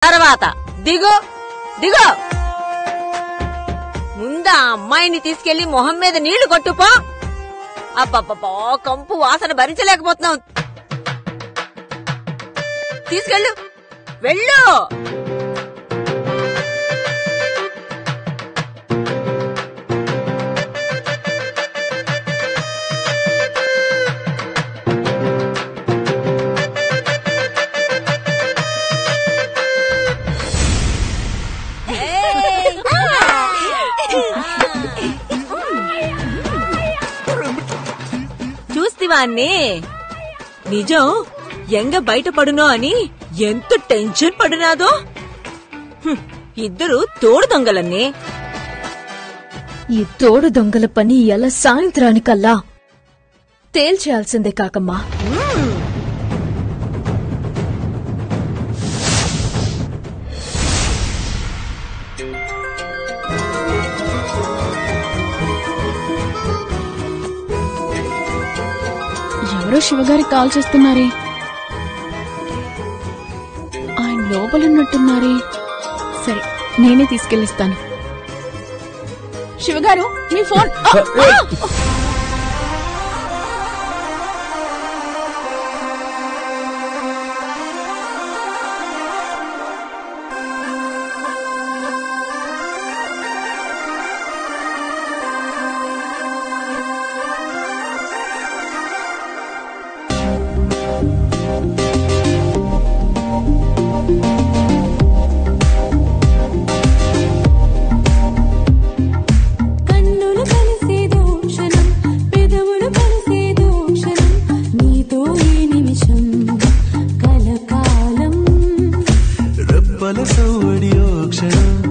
తర్వాత దిగు దిగు. ముందా అమ్మాయిని తీసుకెళ్లి మొహం మీద నీళ్లు కొట్టుపో. అబ్బబ్బబ్బా, కంపు వాసన భరించలేకపోతున్నావు. తీసుకెళ్ళు, వెళ్ళు. చూస్తివాన్ని నిజం ఎంగ బయటపడునో అని ఎంత టెన్షన్ పడినాదో. ఇద్దరు తోడు దొంగలన్నీ. ఈ తోడు దొంగల పని ఎలా సాయంత్రానికల్లా తేల్చేయాల్సిందే కాకమ్మా. ఎవరో శివగారికి కాల్ చేస్తున్నారే. ఆయన లోపలున్నట్టున్నారే. సరే, నేనే తీసుకెళ్ళిస్తాను. శివగారు, మీ ఫోన్. సౌడియో క్షణం